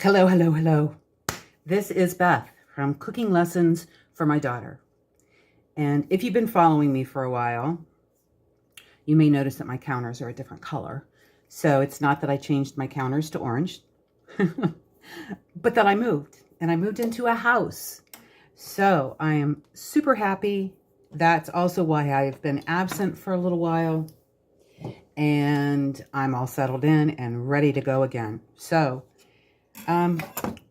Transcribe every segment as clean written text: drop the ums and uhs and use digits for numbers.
Hello, hello, hello. This is Beth from Cooking Lessons for My Daughter. And if you've been following me for a while, you may notice that my counters are a different color. So it's not that I changed my counters to orange, but that I moved. And I moved into a house. So I am super happy. That's also why I've been absent for a little while. And I'm all settled in and ready to go again. So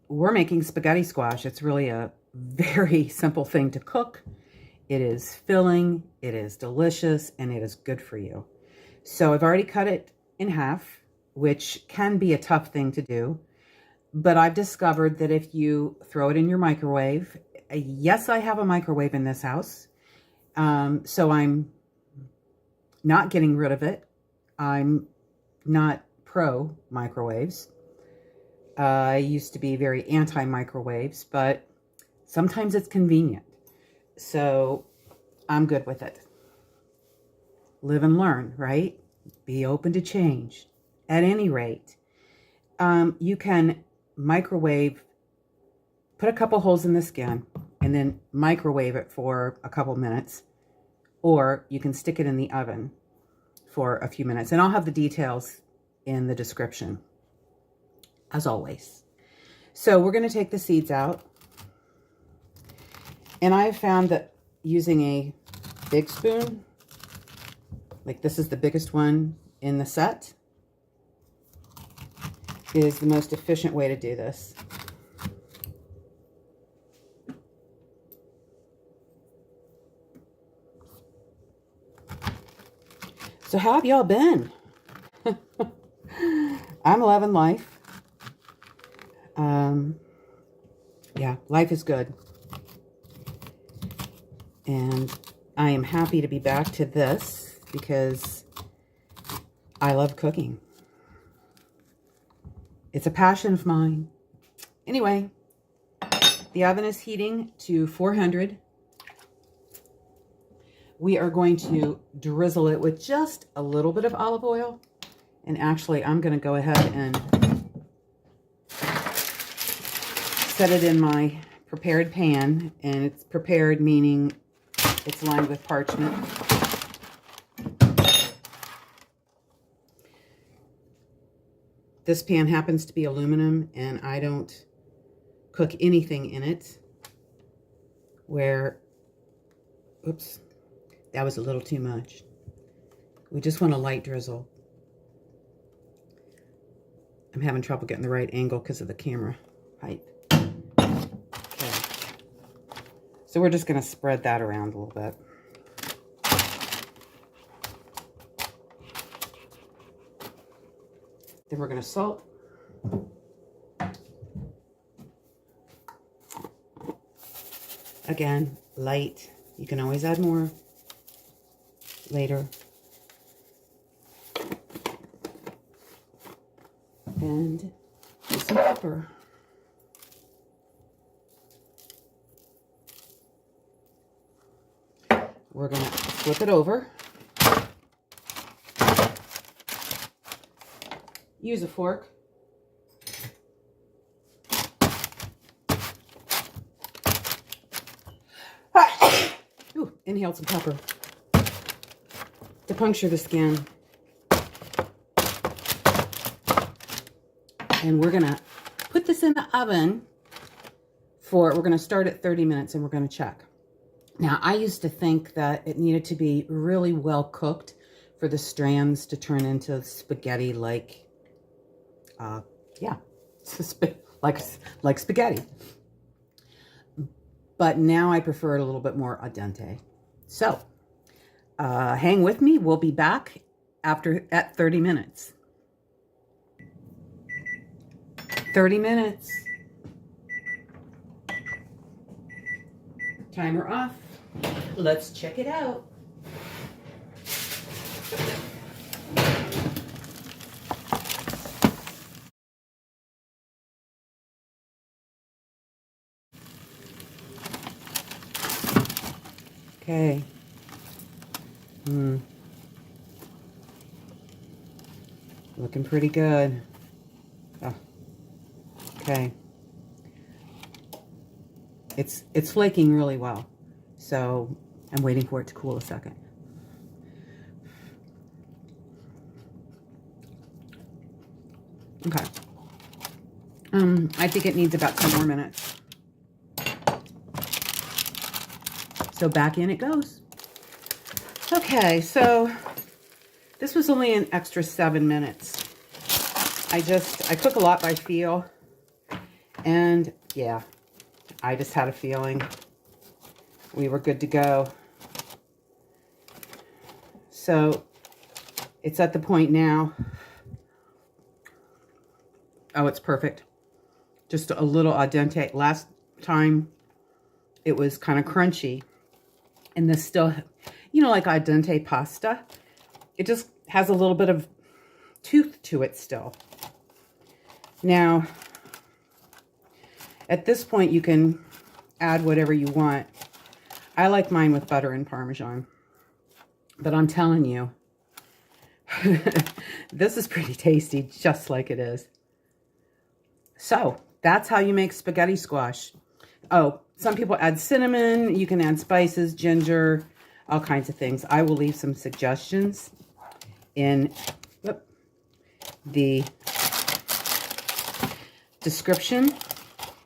we're making spaghetti squash. It's really a very simple thing to cook. It is filling, it is delicious, and it is good for you. So I've already cut it in half, which can be a tough thing to do. But I've discovered that if you throw it in your microwave, yes, I have a microwave in this house. So I'm not getting rid of it. I'm not pro microwaves. I used to be very anti-microwaves, but sometimes it's convenient. So I'm good with it. Live and learn, right? Be open to change. At any rate, you can microwave, put a couple holes in the skin, and then microwave it for a couple minutes. Or you can stick it in the oven for a few minutes. And I'll have the details in the description, as always. So we're going to take the seeds out. And I have found that using a big spoon, like this is the biggest one in the set, is the most efficient way to do this. So how have y'all been? I'm loving life. Yeah, life is good. And I am happy to be back to this because I love cooking. It's a passion of mine. Anyway, the oven is heating to 400. We are going to drizzle it with just a little bit of olive oil. And actually, I'm going to go ahead and set it in my prepared pan. And it's prepared meaning it's lined with parchment. This pan happens to be aluminum, and I don't cook anything in it where, oops, that was a little too much. We just want a light drizzle. I'm having trouble getting the right angle because of the camera height. Okay. So we're just going to spread that around a little bit. Then we're going to salt. Again, light. You can always add more later. And some pepper. We're going to flip it over. Use a fork. Ooh, inhale some pepper to puncture the skin. And we're going to put this in the oven we're going to start at 30 minutes and we're going to check. Now, I used to think that it needed to be really well cooked for the strands to turn into spaghetti like, yeah, like spaghetti. But now I prefer it a little bit more al dente. So, hang with me. We'll be back at 30 minutes. 30 minutes. Timer off. Let's check it out. Okay. Looking pretty good. Oh. Okay. It's flaking really well. So I'm waiting for it to cool a second. Okay. I think it needs about 10 more minutes. So back in it goes. Okay, so this was only an extra 7 minutes. I cook a lot by feel. And yeah, I just had a feeling we were good to go. So it's at the point now. Oh, it's perfect. Just a little al dente. Last time it was kind of crunchy. And this still, you know, like al dente pasta. It just has a little bit of tooth to it still. Now, at this point, you can add whatever you want. I like mine with butter and Parmesan. But I'm telling you, this is pretty tasty, just like it is. So, that's how you make spaghetti squash. Oh, some people add cinnamon. You can add spices, ginger, all kinds of things. I will leave some suggestions in the description.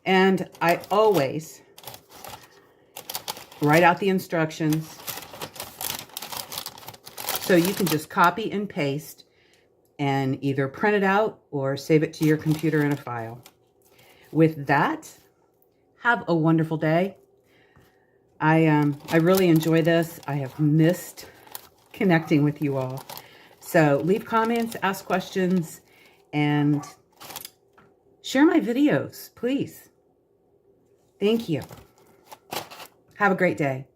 And I always write out the instructions so you can just copy and paste and either print it out or save it to your computer in a file. With that, have a wonderful day. I really enjoy this. I have missed connecting with you all. So leave comments, ask questions, and share my videos, please. Thank you. Have a great day.